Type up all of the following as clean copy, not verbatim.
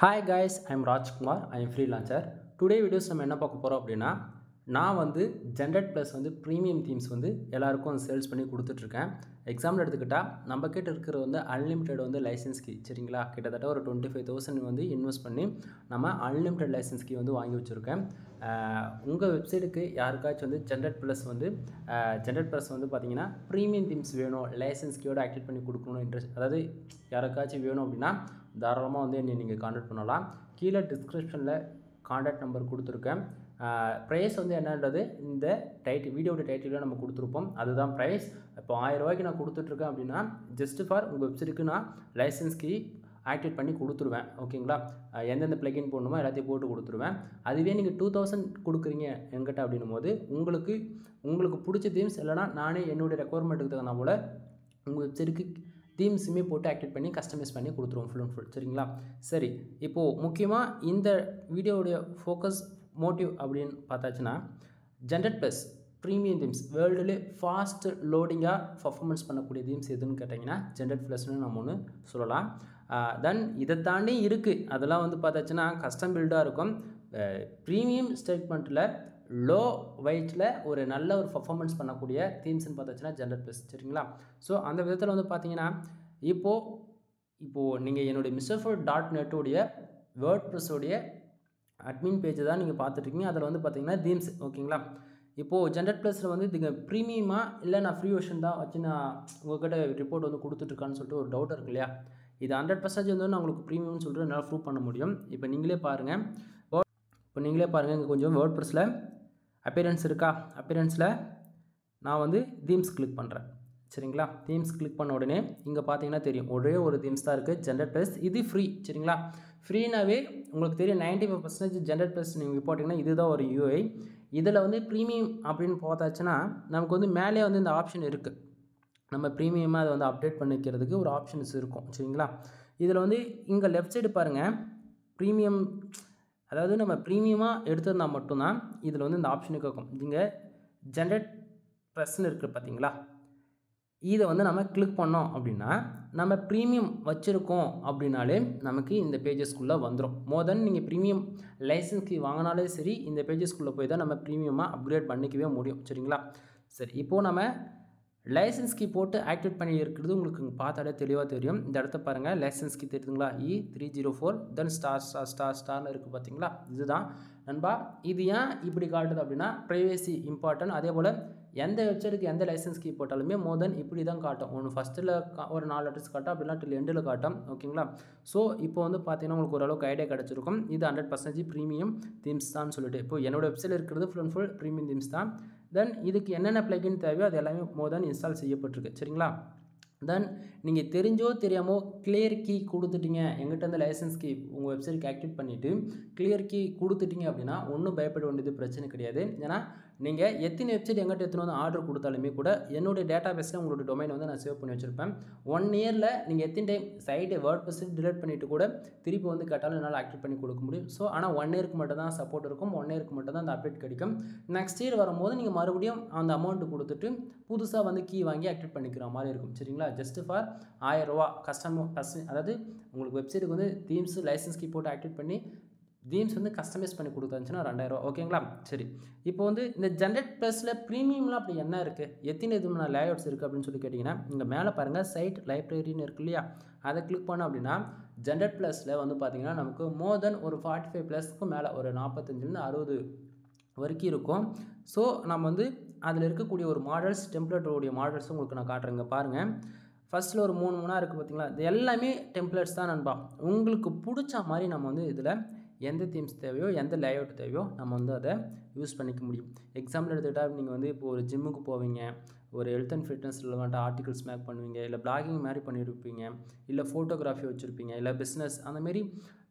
Hi guys, I'm Rajkumar. I am freelancer. Today videos நம்ம என்ன பார்க்க போறோம் அப்படின்னா நான் வந்து ஜென்ரேட் ப்ளஸ் வந்து ப்ரீமியம் தீம்ஸ் வந்து எல்லாருக்கும் சேல்ஸ் பண்ணி கொடுத்துட்ருக்கேன். எக்ஸாம்பிள் எடுத்துக்கிட்டால் நம்ம கிட்ட இருக்கிற வந்து அன்லிமிட்டெட் வந்து லைசன்ஸ் கீ சரிங்களா, கிட்டத்தட்ட ஒரு 25,000 வந்து இன்வெஸ்ட் பண்ணி நம்ம அன்லிமிட்டெட் லைசன்ஸ் கீ வந்து வாங்கி வச்சுருக்கேன். உங்கள் வெப்சைட்டுக்கு யாருக்காச்சும் வந்து ஜென்ரேட் ப்ளஸ் வந்து பார்த்தீங்கன்னா ப்ரீமியம் தீம்ஸ் வேணும், லைசன்ஸ் கீயோடு ஆக்டிவேட் பண்ணி கொடுக்கணும் இன்ட்ரெஸ்ட், அதாவது யாருக்காச்சும் வேணும் அப்படின்னா தாராளமாக வந்து என்னை நீங்கள் கான்டாக்ட் பண்ணலாம். கீழே டிஸ்கிரிப்ஷனில் கான்டாக்ட் நம்பர் கொடுத்துருக்கேன். ப்ரைஸ் வந்து என்னன்றது இந்த வீடியோட டைட்டிலில் நம்ம கொடுத்துருப்போம், அதுதான் ப்ரைஸ். இப்போ 1000 ரூபாய்க்கு நான் கொடுத்துட்ருக்கேன் அப்படின்னா ஜஸ்ட் ஃபார் உங்கள் வெப்சைட்டுக்கு நான் லைசன்ஸ் கீ ஆக்டிவேட் பண்ணி கொடுத்துருவேன். ஓகேங்களா, எந்தெந்த ப்ளகின் போடணுமோ எல்லாத்தையும் போட்டு கொடுத்துருவேன். அதுவே நீங்கள் 2000 கொடுக்குறீங்க என்கிட்ட அப்படின்னும் போது உங்களுக்கு பிடிச்ச தீம்ஸ் இல்லைனா நானே என்னுடைய ரெக்குவயர்மெண்ட்டுக்கு தகுந்த போல் உங்கள் வெப்சைட்டுக்கு தீம்ஸுமே போட்டு ஆக்டிவேட் பண்ணி கஸ்டமைஸ் பண்ணி கொடுத்துருவோம் ஃபுல் அண்ட் ஃபுல் சரிங்களா. சரி, இப்போது முக்கியமாக இந்த வீடியோவுடைய ஃபோக்கஸ் மோட்டிவ் அப்படின்னு பார்த்தாச்சுன்னா ஜென்ரேட் ப்ளஸ் ப்ரீமியம் தீம்ஸ் வேர்ல்டுலே ஃபாஸ்ட் லோடிங்காக பர்ஃபார்மன்ஸ் பண்ணக்கூடிய தீம்ஸ் எதுன்னு கேட்டிங்கன்னா ஜென்ரேட் ப்ளஸ்னு நம்ம ஒன்று சொல்லலாம். தென் இதை தாண்டி இருக்குது, அதெல்லாம் வந்து பார்த்தாச்சுன்னா கஸ்டம் பில்டாக இருக்கும். ப்ரீமியம் ஸ்டேட்மெண்ட்டில் லோ வெயிட்டில் ஒரு நல்ல ஒரு பர்ஃபார்மன்ஸ் பண்ணக்கூடிய தீம்ஸ்ன்னு பார்த்தாச்சுன்னா ஜென்ரேட் ப்ளஸ் சரிங்களா. ஸோ அந்த விதத்தில் வந்து பார்த்தீங்கன்னா இப்போது நீங்கள் என்னுடைய MrFood.net வேர்ட்ப்ரெஸ்ஸோடைய அட்மின் பேஜ் தான் நீங்கள் பார்த்துட்ருக்கீங்க. அதில் வந்து பார்த்தீங்கன்னா தீம்ஸ் ஓகேங்களா. இப்போது ஜென்ரேட் ப்ளஸில் வந்து இதுங்க ப்ரீமியமாக இல்லை நான் ஃப்ரீ வெர்ஷன் தான் வச்சு நான் உங்கள்கிட்ட ரிப்போர்ட் வந்து கொடுத்துட்ருக்கான்னு சொல்லிட்டு ஒரு டவுட் இருக்கு இல்லையா. இது 100% வந்து நான் உங்களுக்கு ப்ரீமியம்னு சொல்லிட்டு என்னால் ப்ரூவ் பண்ண முடியும். இப்போ நீங்களே பாருங்கள், இங்கே கொஞ்சம் வேர்ட்ப்ரெஸ்ஸில் அப்பியரன்ஸ் இருக்கா, அப்பியரன்ஸில் நான் வந்து தீம்ஸ் கிளிக் பண்ணுறேன் சரிங்களா. தீம்ஸ் கிளிக் பண்ண உடனே இங்கே பார்த்தீங்கன்னா தெரியும் ஒரே ஒரு தீம்ஸ் தான் இருக்குது, ஜென்ரேட் ப்ளஸ். இது ஃப்ரீ சரிங்களா. ஃப்ரீனாவே உங்களுக்கு தெரியும் 95% ஜென்ரேட் ப்ளஸ் நீங்கள் போட்டிங்கன்னா இதுதான் ஒரு யூஐ. இதில் வந்து ப்ரீமியம் அப்படின்னு பார்த்தாச்சுன்னா நமக்கு வந்து மேலே வந்து இந்த ஆப்ஷன் இருக்குது, நம்ம ப்ரீமியமாக அதை வந்து அப்டேட் பண்ணிக்கிறதுக்கு ஒரு ஆப்ஷன்ஸ் இருக்கும் சரிங்களா. இதில் வந்து இங்கே லெஃப்ட் சைடு பாருங்கள், ப்ரீமியம், அதாவது நம்ம ப்ரீமியமாக எடுத்திருந்தால் மட்டும்தான் இதில் வந்து இந்த ஆப்ஷனுக்கு இருக்கும். இங்கே ஜென்ரேட் ப்ளஸ்ன்னு இருக்குது பார்த்தீங்களா, இதை வந்து நம்ம கிளிக் பண்ணோம் அப்படின்னா நம்ம ப்ரீமியம் வச்சுருக்கோம் அப்படின்னாலே நமக்கு இந்த பேஜஸ்க்குள்ளே வந்துடும். தென் நீங்கள் ப்ரீமியம் லைசன்ஸ் கீ வாங்கினாலே சரி இந்த பேஜஸ்க்குள்ளே போய் தான் நம்ம ப்ரீமியமாக அப்கிரேட் பண்ணிக்கவே முடியும் சரிங்களா. சரி, இப்போது நம்ம லைசன்ஸ் கீ போட்டு ஆக்டிவேட் பண்ணி இருக்கிறது உங்களுக்கு பார்த்தாலே தெளிவாக தெரியும். இந்த இடத்த பாருங்கள், லைசன்ஸ் கீ தெரியுதுங்களா, E304 தென் ஸ்டார்னு இருக்குது பார்த்தீங்களா. இதுதான் நண்பா. இது ஏன் இப்படி காட்டுது அப்படின்னா ப்ரைவேசி இம்பார்ட்டன்ட். அதே போல் எந்த வெப்சைட்டுக்கு எந்த லைசன்ஸ் கீ போட்டாலுமே தென் இப்படி தான் காட்டும். ஒன்று ஃபஸ்ட்டில் ஒரு 4 லெட்டர்ஸ் காட்டும், அப்படின்னா டில் எண்டில் காட்டும் ஓகேங்களா. ஸோ இப்போ வந்து பார்த்தீங்கன்னா உங்களுக்கு ஓரளவுக்கு ஐடியா கிடச்சிருக்கும் இது 100% ப்ரீமியம் தீம்ஸ் தான் சொல்லிட்டு. இப்போ என்னோடய வெப்சைட்டில் இருக்கிறது full and full premium themes தான். தென் இதுக்கு என்னென்ன ப்ளகின் தேவையோ அது எல்லாமே தென் இன்ஸ்டால் செய்யப்பட்டிருக்கு சரிங்களா. தென் நீங்கள் தெரிஞ்சோ தெரியாமோ கிளியர் கீ கொடுத்துட்டீங்க, எங்கிட்ட வந்து லைசன்ஸ் கீ உங்கள் வெப்சைட்டுக்கு ஆக்டிவேட் பண்ணிவிட்டு கிளியர் கீ கொடுத்துட்டீங்க அப்படின்னா ஒன்றும் பயப்பட வேண்டியது பிரச்சனை கிடையாது. ஏன்னா நீங்கள் எத்தனை வெப்சைட் எங்கிட்ட எத்தனை வந்து ஆர்டர் கொடுத்தாலுமே கூட என்னுடைய டேட்டா பேஸில் உங்களோட டொமைன் வந்து நான் சேவ் பண்ணி வச்சுருப்பேன். 1 இயரில் நீங்கள் எத்தனை டைம் சைட்டை வேர்ட்ப்ரெஸ் டிலீட் பண்ணிவிட்டு கூட திருப்பி வந்து கேட்டாலும் என்னால் ஆக்டிவேட் பண்ணி கொடுக்க முடியும். ஸோ ஆனால் 1 இயருக்கு மட்டும் தான் சப்போர்ட் இருக்கும், 1 இயருக்கு மட்டும் தான் அந்த அப்டேட் கிடைக்கும். நெக்ஸ்ட் இயர் வரும்போது நீங்கள் மறுபடியும் அந்த அமௌண்ட்டு கொடுத்துட்டு புதுசாக வந்து கீ வாங்கி ஆக்டிவேட் பண்ணிக்கிற மாதிரி இருக்கும் சரிங்களா. ஜஸ்ட் ஃபார் 1000 ரூபா அதாவது உங்களுக்கு வெப்சைட்டுக்கு வந்து தீம்ஸ் லைசன்ஸ் கீ போட்டு ஆக்டிவேட் பண்ணி தீம்ஸ் வந்து கஸ்டமைஸ் பண்ணி கொடுத்தாச்சுன்னா 2000 ரூபா ஓகேங்களா. சரி, இப்போ வந்து இந்த ஜென்ரேட் ப்ளஸில் ப்ரீமியம்லாம் அப்படி என்ன இருக்குது, எத்தனை எதுவுமே லேஅவுட்ஸ் இருக்குது அப்படின்னு சொல்லி கேட்டிங்கன்னா இங்கே மேலே பாருங்கள் சைட் லைப்ரரின்னு இருக்கு இல்லையா, அதை கிளிக் பண்ணோம் அப்படின்னா ஜென்ரேட் ப்ளஸில் வந்து பார்த்திங்கன்னா நமக்கு தென் ஒரு 45+ மேலே ஒரு 45லேருந்து 60 வரைக்கும் இருக்கும். ஸோ நம்ம வந்து அதில் இருக்கக்கூடிய ஒரு மாடல்ஸ் டெம்ப்ளேட்டோடைய மாடல்ஸும் உங்களுக்கு நான் காட்டுறேங்க பாருங்கள். ஃபஸ்ட்டில் ஒரு 3 இருக்குது பார்த்தீங்களா, இது எல்லாமே டெம்ப்ளேட்ஸ் தான் நண்பா. உங்களுக்கு பிடிச்ச மாதிரி நம்ம வந்து இதில் எந்த தீம்ஸ் தேவையோ எந்த லேஅவுட் தேவையோ நம்ம வந்து அதை யூஸ் பண்ணிக்க முடியும். எக்ஸாம்பிள் எடுத்துக்கிட்டால் நீங்கள் வந்து இப்போ ஒரு ஜிம்முக்கு போவீங்க, ஒரு ஹெல்த் அண்ட் ஃபிட்னஸ் ரிலவெண்ட்டாக ஆர்டிகல்ஸ் மேக் பண்ணுவீங்க, இல்லை பிளாகிங் மாதிரி பண்ணியிருப்பீங்க, இல்லை ஃபோட்டோகிராஃபி வச்சுருப்பீங்க, இல்லை பிஸ்னஸ் அந்தமாரி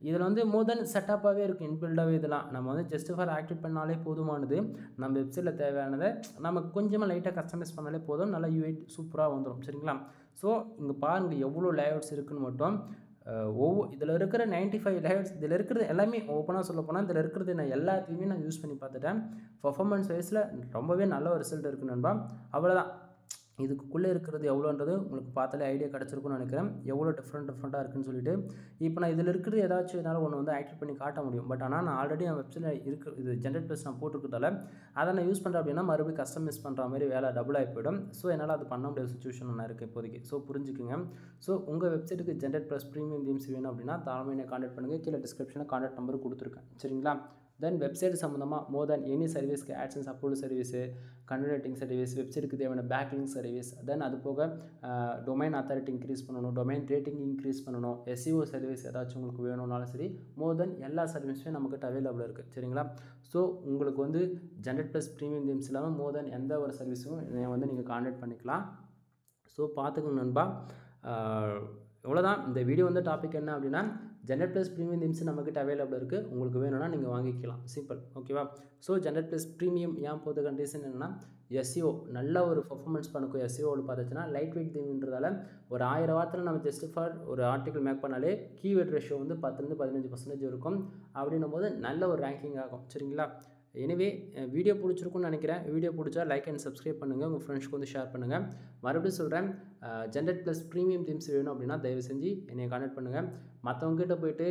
இதில் வந்து தென் செட்டப்பாகவே இருக்கும் இன்பில்டாகவே. இதெல்லாம் நம்ம வந்து ஜஸ்ட் ஃபார் ஆக்டிவேட் பண்ணாலே போதுமானது. நம்ம வெப்சைட்டில் தேவையானதை நமக்கு கொஞ்சமாக லைட்டாக கஸ்டமைஸ் பண்ணாலே போதும், நல்லா யூஐ சூப்பராக வந்துடும் சரிங்களா. ஸோ இங்கே பாருங்கள் எவ்வளோ லேஅவுட்ஸ் இருக்குதுன்னு மட்டும். இதில் இருக்கிற 95 லேயர்ஸ், இதில் இருக்கிறது எல்லாமே ஓப்பனாக சொல்ல போனால் இதில் இருக்கிறது நான் எல்லாத்தையுமே நான் யூஸ் பண்ணி பார்த்துட்டேன். பர்ஃபார்மன்ஸ் வைஸில் ரொம்பவே நல்ல ஒரு ரிசல்ட் இருக்குது நண்பா. அவ்வளோதான், இதுக்குள்ளே இருக்கிறது எவ்வளோன்றது உங்களுக்கு பார்த்தாலே ஐடியா கிடச்சிருக்கும்னு நினைக்கிறேன். எவ்வளோ டிஃப்ரெண்ட்டாக இருக்குன்னு சொல்லிட்டு. இப்போ நான் இதில் இருக்கிறது ஏதாச்சும் என்னால் ஒன்று வந்து ஆக்டிவேட் பண்ணி காட்ட முடியும். பட் ஆனால் நான் ஆல்ரெடி என் வெப்சைட்டில் இது ஜென்ரேட் ப்ளஸ் நான் போட்டிருக்கிறதால அதை நான் யூஸ் பண்ணுறேன் அப்படின்னா மறுபடியும் கஸ்டமைஸ் பண்ணுற மாதிரி வேலை டபுள் ஆகி போயிடும். ஸோ என்னால் அது பண்ண முடியாத சுச்சுவேஷன் நான் இருக்குது இப்போதைக்கு. ஸோ புரிஞ்சுக்குங்க. ஸோ உங்கள் வெப்சைட்டுக்கு ஜென்ரேட் ப்ளஸ் ப்ரீமியம் தீம்ஸ் வேணும் அப்படின்னா தாராளமாக என்னை கான்டாக்ட் பண்ணுங்கள். கீழே டிஸ்கிரிப்ஷனில் கான்டாக்ட் நம்பர் கொடுத்துருக்கேன். சரிங்களா? தென் வெப்சைட் சம்மந்தமாக மோர் தென் எனி சர்வீஸ்க்கு AdSense approval service, content writing service, வெப்சைட்டுக்கு தேவையான பேக்லிங்க் சர்வீஸ், தென் அது போக டொமைன் அத்தாரிட்டி இன்க்ரீஸ் பண்ணணும், டொமைன் ரேட்டிங் இன்க்ரீஸ் பண்ணணும், SEO சர்வீஸ் ஏதாச்சும் உங்களுக்கு வேணும்னாலும் சரி, மோர் தென் எல்லா சர்வீஸுமே நம்மக்கிட்ட அவைலபிள் இருக்குது. சரிங்களா? ஸோ உங்களுக்கு வந்து ஜென்ரேட் ப்ளஸ் ப்ரீமியம் தீம்ஸ் இல்லாமல் மோர் தென் எந்த ஒரு சர்வீஸும் வந்து நீங்கள் கான்டாக்ட் பண்ணிக்கலாம். ஸோ பார்த்துக்கோங்க நண்பா. இவ்வளோதான் இந்த வீடியோ வந்து டாபிக் என்ன அப்படின்னா ஜென்ரேட் ப்ளஸ் ப்ரீமியம் தீம்ஸ் நம்மக்கிட்ட அவைலபிள் இருக்குது. உங்களுக்கு வேணும்னா நீங்கள் வாங்கிக்கலாம். சிம்பிள். ஓகேவா? ஸோ ஜென்ரேட் ப்ளஸ் ப்ரீமியம் ஏன் போது கண்டிஷன் என்னென்னா SEO நல்ல ஒரு பர்ஃபார்மன்ஸ் பண்ணுக்கும். SEOவில் பார்த்துச்சுன்னா லைட் வெயிட் தீம்ன்றதால ஒரு 1000 வார்த்தையில் நம்ம ஜஸ்ட் ஃபார் ஒரு ஆர்டிக்கல் மேக் பண்ணாலே கீவேர்ட் ரேஷியோ வந்து 10-15% இருக்கும். அப்படின்னும் போது நல்ல ஒரு ரேங்கிங் ஆகும். சரிங்களா? எனவே வீடியோ பிடிச்சிருக்குன்னு நினைக்கிறேன். வீடியோ பிடிச்சா லைக் அண்ட் சப்ஸ்கிரைப் பண்ணுங்கள். உங்கள் ஃப்ரெண்ட்ஸ்க்கு வந்து ஷேர் பண்ணுங்கள். மறுபடியும் சொல்கிறேன், ஜென்ரேட் ப்ளஸ் ப்ரீமியம் தீம்ஸ் வேணும் அப்படின்னா தயவு செஞ்சு என்னை கான்டாக்ட் பண்ணுங்கள். மற்றவங்ககிட்ட போய்ட்டு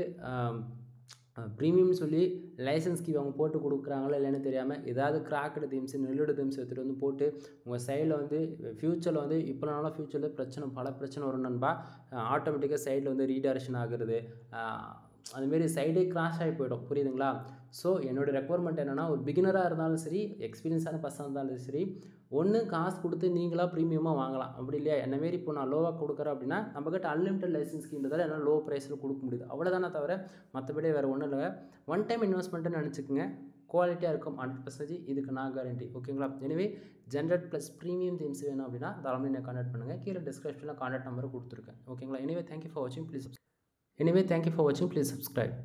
ப்ரீமியம்னு சொல்லி லைசன்ஸ் கீ அவங்க போட்டு கொடுக்குறாங்களா இல்லைன்னு தெரியாமல் ஏதாவது கிராக்கடு தீம்ஸ் நெல்லோட தீம்ஸ் எடுத்துகிட்டு வந்து போட்டு உங்கள் சைடில் வந்து ஃப்யூச்சரில் வந்து இப்போனாலும் ஃப்யூச்சரில் பல பிரச்சனை வரும் நண்பா. ஆட்டோமேட்டிக்காக சைடில் வந்து ரீடைரக்ஷன் ஆகுறது, அதுமாரி சைடே கிராஷ் ஆகி போய்டும். புரியுதுங்களா? ஸோ என்னோடய ரெக்குவயர்மெண்ட் என்னென்னா ஒரு பிகினராக இருந்தாலும் சரி, எக்ஸ்பீரியன்ஸான பர்சனாக இருந்தாலும் சரி, ஒன்று காசு கொடுத்து நீங்களாக ப்ரீமியமாக வாங்கலாம். அப்படி இல்லையா என்னமாரி இப்போ நான் லோவாக கொடுக்குறேன் அப்படின்னா நம்மக்கிட்ட அன்லிமிட்டட் லைசன்ஸ் ஸ்கீம்ன்றதால் என்னால் லோ ப்ரைஸில் கொடுக்க முடியுது. அவ்வளோதானே தவிர மற்றபடி வேறு ஒன்றும் இல்லை. ஒன் டைம் இன்வெஸ்ட்மெண்ட்டுன்னு நினச்சிக்கோங்க. குவாலிட்டியாக இருக்கும் 100%. இதுக்கு நான் கேரண்டி. ஓகேங்களா? எனவே ஜென்ரேட் ப்ளஸ் ப்ரீமியம் தீம்ஸ் வேணும் அப்படின்னா தாராளமாக என்னை கான்டாக்ட் பண்ணுங்கள். கீழே டிஸ்கிரிப்ஷனில் கான்டாக்ட் நம்பர் கொடுத்துருக்கேன். ஓகேங்களா? எனவே தேங்க்யூ ஃபார் வாட்சிங். Please subscribe.